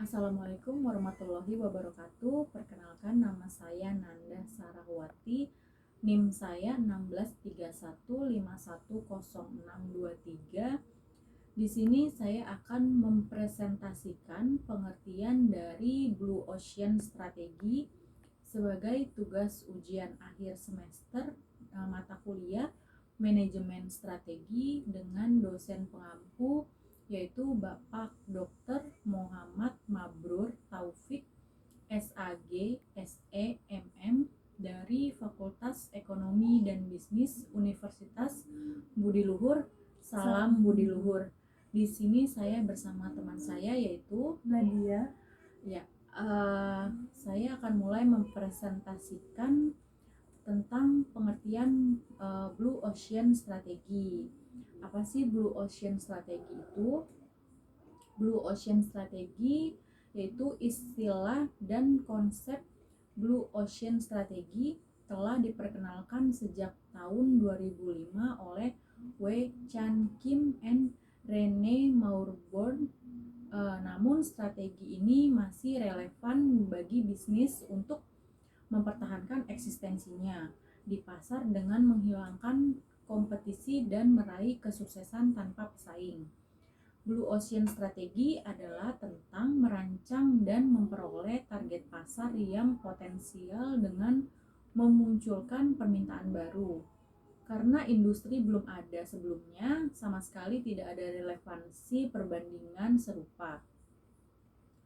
Assalamualaikum warahmatullahi wabarakatuh. Perkenalkan, nama saya Nanda Sarahwati. NIM saya 1631510623. Di sini saya akan mempresentasikan pengertian dari Blue Ocean Strategi sebagai tugas ujian akhir semester mata kuliah Manajemen Strategi dengan dosen pengampu yaitu Bapak Dr. Muhammad Mabrur Taufik, SAG, SE, MM dari Fakultas Ekonomi dan Bisnis Universitas Budi Luhur. Salam Budi Luhur. Di sini saya bersama teman saya yaitu Nadia. Ya, saya akan mulai mempresentasikan tentang pengertian Blue Ocean Strategi. Apa sih Blue Ocean Strategi itu? Blue Ocean Strategi yaitu istilah dan konsep Blue Ocean Strategi telah diperkenalkan sejak tahun 2005 oleh Wei Chan Kim and Rene Maurborn. Namun strategi ini masih relevan bagi bisnis untuk mempertahankan eksistensinya di pasar dengan menghilangkan kompetisi dan meraih kesuksesan tanpa pesaing. Blue Ocean Strategi adalah tentang merancang dan memperoleh target pasar yang potensial dengan memunculkan permintaan baru. Karena industri belum ada sebelumnya, sama sekali tidak ada relevansi perbandingan serupa.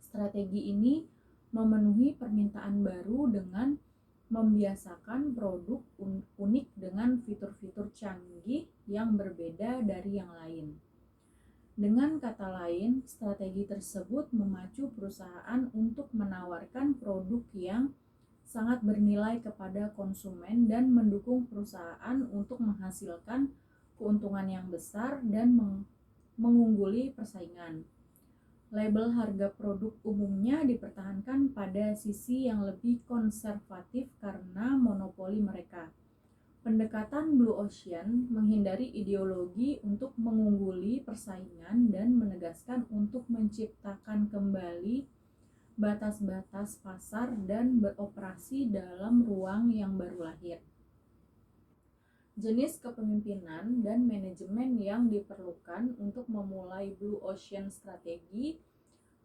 Strategi ini memenuhi permintaan baru dengan membiasakan produk unik dengan fitur-fitur canggih yang berbeda dari yang lain. Dengan kata lain, strategi tersebut memacu perusahaan untuk menawarkan produk yang sangat bernilai kepada konsumen dan mendukung perusahaan untuk menghasilkan keuntungan yang besar dan mengungguli persaingan. Label harga produk umumnya dipertahankan pada sisi yang lebih konservatif karena monopoli mereka. Pendekatan Blue Ocean menghindari ideologi untuk mengungguli persaingan dan menegaskan untuk menciptakan kembali batas-batas pasar dan beroperasi dalam ruang yang baru lahir. Jenis kepemimpinan dan manajemen yang diperlukan untuk memulai Blue Ocean Strategi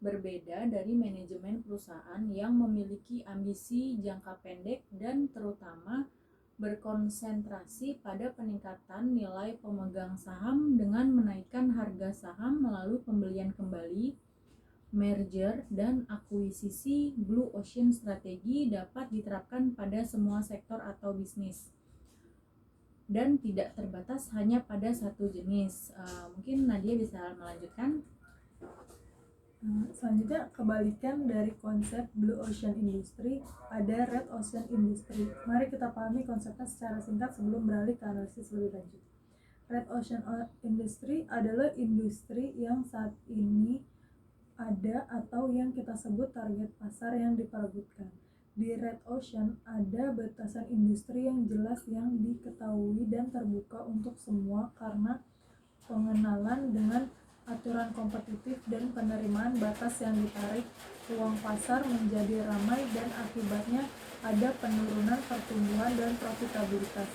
berbeda dari manajemen perusahaan yang memiliki ambisi jangka pendek dan terutama berkonsentrasi pada peningkatan nilai pemegang saham dengan menaikkan harga saham melalui pembelian kembali, merger, dan akuisisi. Blue Ocean Strategi dapat diterapkan pada semua sektor atau bisnis dan tidak terbatas hanya pada satu jenis. Mungkin Nadia bisa melanjutkan. Selanjutnya, kebalikan dari konsep Blue Ocean Industry, ada Red Ocean Industry. Mari kita pahami konsepnya secara singkat sebelum beralih ke analisis lebih lanjut. Red Ocean Industry adalah industri yang saat ini ada atau yang kita sebut target pasar yang diperebutkan. Di Red Ocean ada batasan industri yang jelas yang diketahui dan terbuka untuk semua karena pengenalan dengan aturan kompetitif dan penerimaan batas yang ditarik. Ruang pasar menjadi ramai dan akibatnya ada penurunan pertumbuhan dan profitabilitas.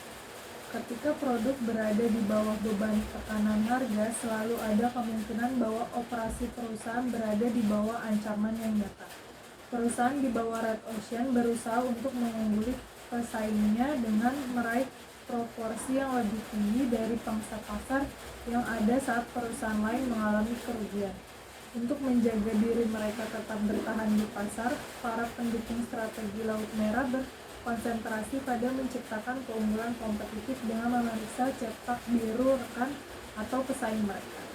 Ketika produk berada di bawah beban tekanan harga, selalu ada kemungkinan bahwa operasi perusahaan berada di bawah ancaman yang nyata. Perusahaan di bawah Red Ocean berusaha untuk mengungguli pesaingnya dengan meraih proporsi yang lebih tinggi dari pangsa pasar yang ada saat perusahaan lain mengalami kerugian. Untuk menjaga diri mereka tetap bertahan di pasar, para pendukung strategi Laut Merah berkonsentrasi pada menciptakan keunggulan kompetitif dengan memeriksa cetak biru rekan atau pesaing mereka.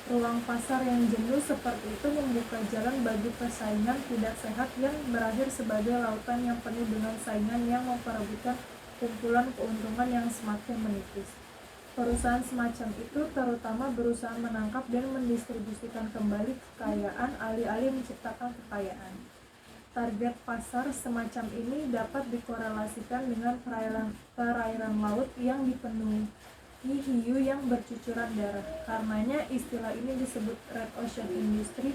Ruang pasar yang jenuh seperti itu membuka jalan bagi persaingan tidak sehat yang berakhir sebagai lautan yang penuh dengan saingan yang memperebutkan kumpulan keuntungan yang semakin menipis. Perusahaan semacam itu terutama berusaha menangkap dan mendistribusikan kembali kekayaan alih-alih menciptakan kekayaan. Target pasar semacam ini dapat dikorelasikan dengan perairan laut yang dipenuhi hiu yang bercucuran darah. Karenanya istilah ini disebut Red Ocean Industry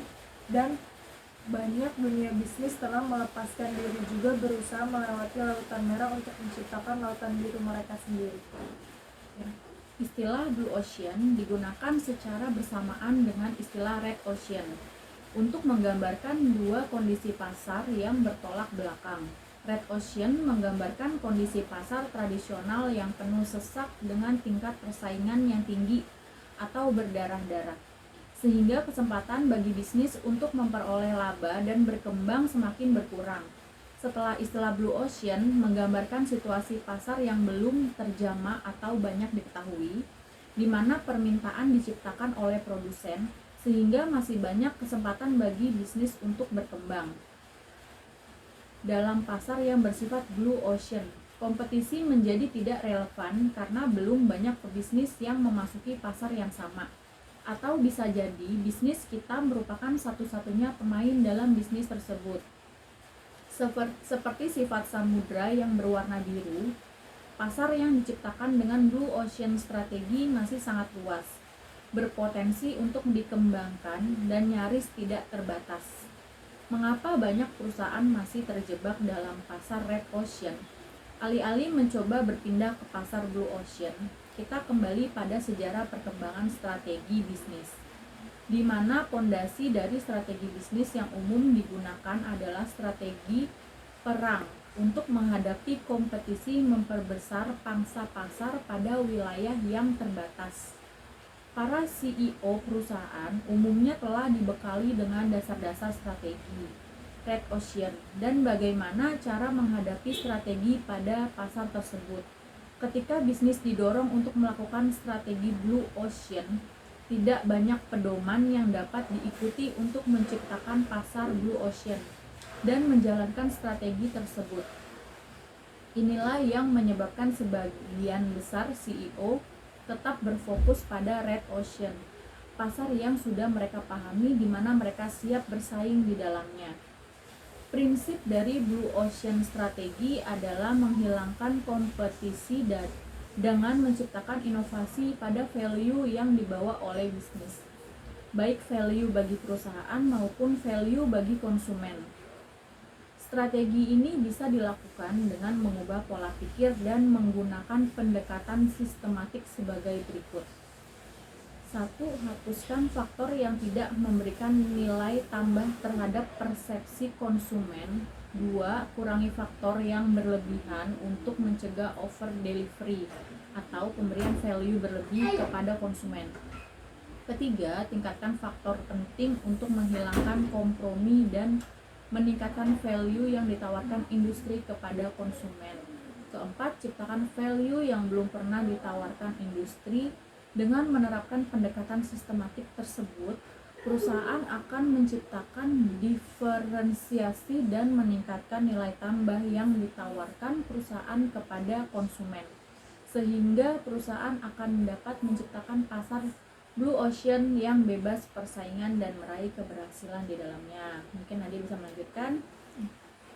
dan Banyak dunia bisnis telah melepaskan diri juga berusaha melewati lautan merah untuk menciptakan lautan biru mereka sendiri. Istilah Blue Ocean digunakan secara bersamaan dengan istilah Red Ocean untuk menggambarkan dua kondisi pasar yang bertolak belakang. Red Ocean menggambarkan kondisi pasar tradisional yang penuh sesak dengan tingkat persaingan yang tinggi atau berdarah-darah, sehingga kesempatan bagi bisnis untuk memperoleh laba dan berkembang semakin berkurang. Setelah istilah Blue Ocean menggambarkan situasi pasar yang belum terjamah atau banyak diketahui, di mana permintaan diciptakan oleh produsen, sehingga masih banyak kesempatan bagi bisnis untuk berkembang. Dalam pasar yang bersifat Blue Ocean, kompetisi menjadi tidak relevan karena belum banyak pebisnis yang memasuki pasar yang sama. Atau bisa jadi bisnis kita merupakan satu-satunya pemain dalam bisnis tersebut. Seperti sifat samudra yang berwarna biru, pasar yang diciptakan dengan Blue Ocean strategi masih sangat luas, berpotensi untuk dikembangkan dan nyaris tidak terbatas. Mengapa banyak perusahaan masih terjebak dalam pasar Red Ocean? Alih-alih mencoba berpindah ke pasar Blue Ocean, kita kembali pada sejarah perkembangan strategi bisnis, di mana pondasi dari strategi bisnis yang umum digunakan adalah strategi perang untuk menghadapi kompetisi memperbesar pangsa pasar pada wilayah yang terbatas. Para CEO perusahaan umumnya telah dibekali dengan dasar-dasar strategi Red Ocean dan bagaimana cara menghadapi strategi pada pasar tersebut. Ketika bisnis didorong untuk melakukan strategi Blue Ocean, tidak banyak pedoman yang dapat diikuti untuk menciptakan pasar Blue Ocean dan menjalankan strategi tersebut. Inilah yang menyebabkan sebagian besar CEO tetap berfokus pada Red Ocean, pasar yang sudah mereka pahami di mana mereka siap bersaing di dalamnya. Prinsip dari Blue Ocean strategi adalah menghilangkan kompetisi dengan menciptakan inovasi pada value yang dibawa oleh bisnis, baik value bagi perusahaan maupun value bagi konsumen. Strategi ini bisa dilakukan dengan mengubah pola pikir dan menggunakan pendekatan sistematik sebagai berikut. 1. Hapuskan faktor yang tidak memberikan nilai tambah terhadap persepsi konsumen. 2. Kurangi faktor yang berlebihan untuk mencegah over delivery atau pemberian value berlebih kepada konsumen. Ketiga, tingkatkan faktor penting untuk menghilangkan kompromi dan meningkatkan value yang ditawarkan industri kepada konsumen. Keempat, ciptakan value yang belum pernah ditawarkan industri. Dengan menerapkan pendekatan sistematik tersebut, perusahaan akan menciptakan diferensiasi dan meningkatkan nilai tambah yang ditawarkan perusahaan kepada konsumen, sehingga perusahaan akan dapat menciptakan pasar Blue Ocean yang bebas persaingan dan meraih keberhasilan di dalamnya. Mungkin Nadia bisa melanjutkan.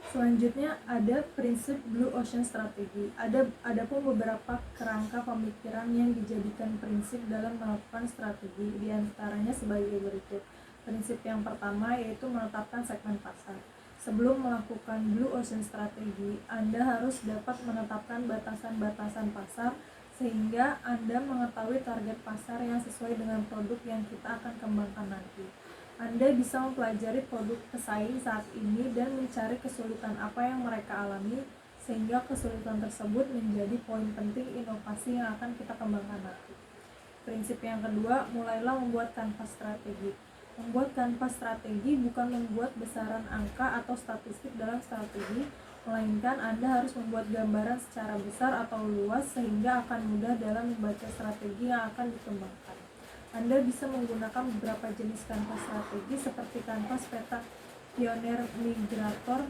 Selanjutnya ada prinsip Blue Ocean strategi. Ada pun beberapa kerangka pemikiran yang dijadikan prinsip dalam melakukan strategi, di antaranya sebagai berikut. Prinsip yang pertama yaitu menetapkan segmen pasar. Sebelum melakukan Blue Ocean strategi, Anda harus dapat menetapkan batasan-batasan pasar sehingga Anda mengetahui target pasar yang sesuai dengan produk yang kita akan kembangkan nanti. Anda bisa mempelajari produk pesaing saat ini dan mencari kesulitan apa yang mereka alami, sehingga kesulitan tersebut menjadi poin penting inovasi yang akan kita kembangkan nanti. Prinsip yang kedua, mulailah membuat kanvas strategi. Membuat kanvas strategi bukan membuat besaran angka atau statistik dalam strategi, melainkan Anda harus membuat gambaran secara besar atau luas sehingga akan mudah dalam membaca strategi yang akan dikembangkan. Anda bisa menggunakan beberapa jenis kanvas strategi seperti kanvas peta pioneer migrator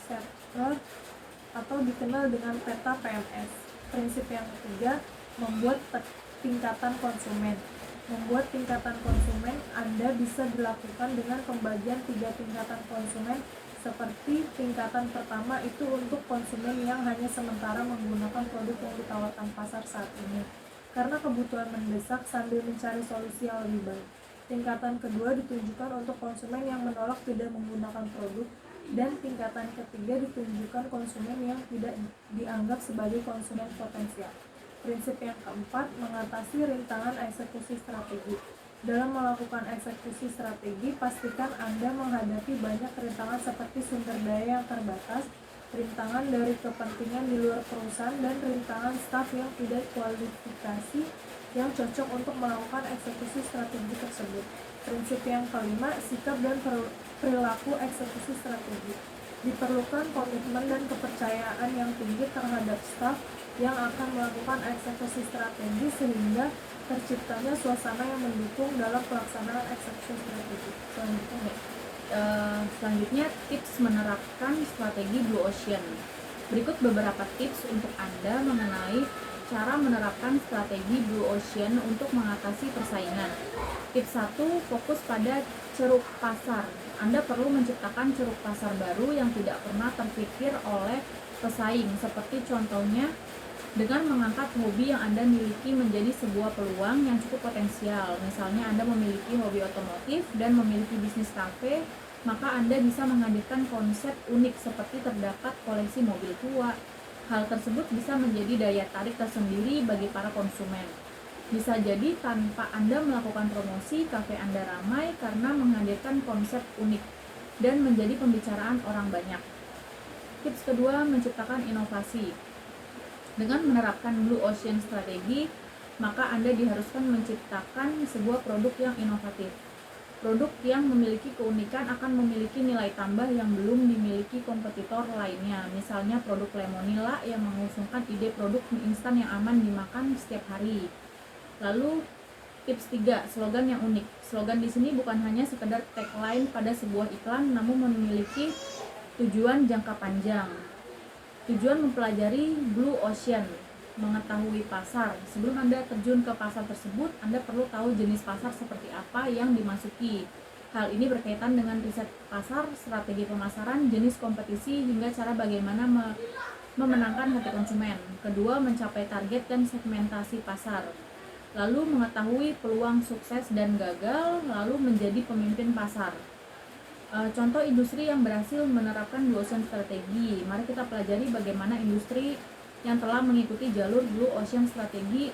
settler atau dikenal dengan peta PMS. Prinsip yang ketiga, membuat tingkatan konsumen. Membuat tingkatan konsumen Anda bisa dilakukan dengan pembagian 3 tingkatan konsumen, seperti tingkatan pertama itu untuk konsumen yang hanya sementara menggunakan produk yang ditawarkan pasar saat ini karena kebutuhan mendesak sambil mencari solusi yang lebih baik. Tingkatan kedua ditunjukkan untuk konsumen yang menolak tidak menggunakan produk, dan tingkatan ketiga ditunjukkan konsumen yang tidak dianggap sebagai konsumen potensial. Prinsip yang keempat, mengatasi rintangan eksekusi strategi. Dalam melakukan eksekusi strategi, pastikan Anda menghadapi banyak rintangan seperti sumber daya yang terbatas, rintangan dari kepentingan di luar perusahaan, dan rintangan staf yang tidak kualifikasi yang cocok untuk melakukan eksekusi strategi tersebut. Prinsip yang kelima, sikap dan perilaku eksekusi strategi. Diperlukan komitmen dan kepercayaan yang tinggi terhadap staf yang akan melakukan eksekusi strategi sehingga terciptanya suasana yang mendukung dalam pelaksanaan eksekusi strategi. Selanjutnya tips menerapkan strategi Blue Ocean. Berikut beberapa tips untuk Anda mengenai cara menerapkan strategi Blue Ocean untuk mengatasi persaingan. Tips 1, fokus pada ceruk pasar. Anda perlu menciptakan ceruk pasar baru yang tidak pernah terpikir oleh pesaing, seperti contohnya dengan mengangkat hobi yang Anda miliki menjadi sebuah peluang yang cukup potensial. Misalnya Anda memiliki hobi otomotif dan memiliki bisnis kafe, maka Anda bisa menghadirkan konsep unik seperti terdapat koleksi mobil tua. Hal tersebut bisa menjadi daya tarik tersendiri bagi para konsumen. Bisa jadi tanpa Anda melakukan promosi, kafe Anda ramai karena menghadirkan konsep unik dan menjadi pembicaraan orang banyak. Tips kedua, menciptakan inovasi. Dengan menerapkan Blue Ocean strategi, maka Anda diharuskan menciptakan sebuah produk yang inovatif. Produk yang memiliki keunikan akan memiliki nilai tambah yang belum dimiliki kompetitor lainnya. Misalnya produk Lemonilla yang mengusungkan ide produk mie instan yang aman dimakan setiap hari. Lalu tips 3, slogan yang unik. Slogan di sini bukan hanya sekedar tagline pada sebuah iklan, namun memiliki tujuan jangka panjang. Tujuan mempelajari Blue Ocean, mengetahui pasar. Sebelum Anda terjun ke pasar tersebut, Anda perlu tahu jenis pasar seperti apa yang dimasuki. Hal ini berkaitan dengan riset pasar, strategi pemasaran, jenis kompetisi, hingga cara bagaimana memenangkan hati konsumen. Kedua, mencapai target dan segmentasi pasar. Lalu mengetahui peluang sukses dan gagal, lalu menjadi pemimpin pasar. Contoh industri yang berhasil menerapkan Blue Ocean strategi. Mari kita pelajari bagaimana industri yang telah mengikuti jalur Blue Ocean strategi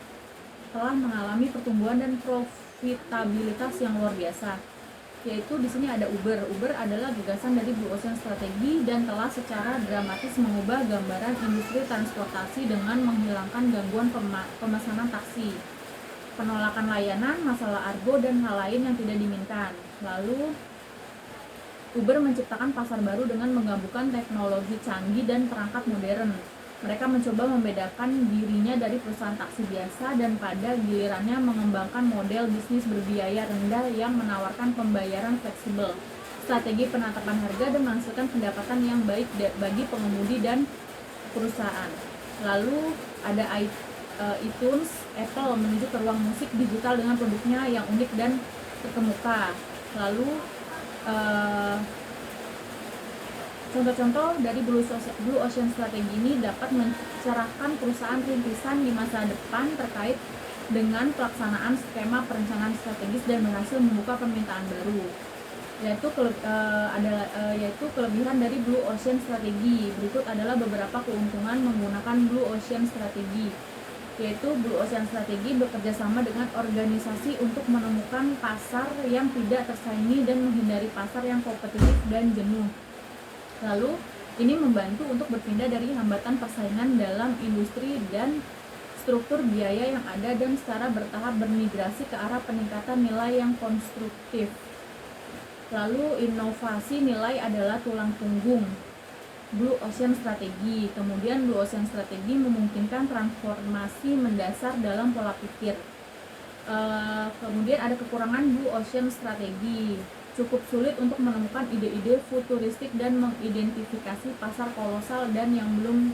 telah mengalami pertumbuhan dan profitabilitas yang luar biasa. Yaitu di sini ada Uber. Uber adalah gagasan dari Blue Ocean strategi dan telah secara dramatis mengubah gambaran industri transportasi dengan menghilangkan gangguan pemesanan taksi, penolakan layanan, masalah argo, dan hal lain yang tidak diinginkan. Lalu Uber menciptakan pasar baru dengan menggabungkan teknologi canggih dan perangkat modern. Mereka mencoba membedakan dirinya dari perusahaan taksi biasa dan pada gilirannya mengembangkan model bisnis berbiaya rendah yang menawarkan pembayaran fleksibel, strategi penetapan harga, dan menghasilkan pendapatan yang baik bagi pengemudi dan perusahaan. Lalu ada iTunes. Apple menuju ke ruang musik digital dengan produknya yang unik dan terkemuka. Lalu contoh-contoh dari Blue Ocean strategi ini dapat mencerahkan perusahaan rintisan di masa depan terkait dengan pelaksanaan skema perencanaan strategis dan berhasil membuka permintaan baru. Yaitu kelebihan dari Blue Ocean strategi. Berikut adalah beberapa keuntungan menggunakan Blue Ocean strategi. Yaitu Blue Ocean strategi bekerja sama dengan organisasi untuk menemukan pasar yang tidak tersaingi dan menghindari pasar yang kompetitif dan jenuh. Lalu ini membantu untuk berpindah dari hambatan persaingan dalam industri dan struktur biaya yang ada dan secara bertahap bermigrasi ke arah peningkatan nilai yang konstruktif. Lalu inovasi nilai adalah tulang punggung Blue Ocean strategi. Kemudian Blue Ocean strategi memungkinkan transformasi mendasar dalam pola pikir. Kemudian ada kekurangan Blue Ocean strategi. Cukup sulit untuk menemukan ide-ide futuristik dan mengidentifikasi pasar kolosal dan yang belum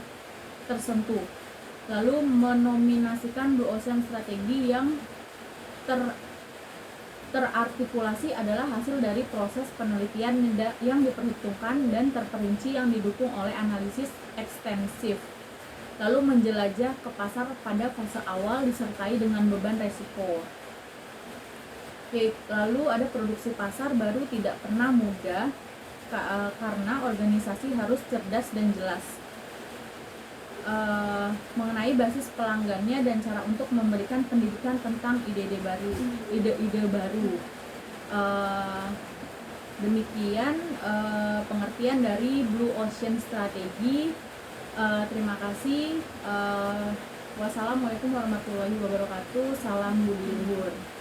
tersentuh. Lalu menominasikan Blue Ocean strategi yang terartikulasi adalah hasil dari proses penelitian yang diperhitungkan dan terperinci yang didukung oleh analisis ekstensif. Lalu menjelajah ke pasar pada fase awal disertai dengan beban resiko. Lalu ada produksi pasar baru tidak pernah mudah karena organisasi harus cerdas dan jelas mengenai basis pelanggannya dan cara untuk memberikan pendidikan tentang ide-ide baru. Demikian pengertian dari Blue Ocean Strategi. Terima kasih. Wassalamualaikum warahmatullahi wabarakatuh. Salam budi luhur.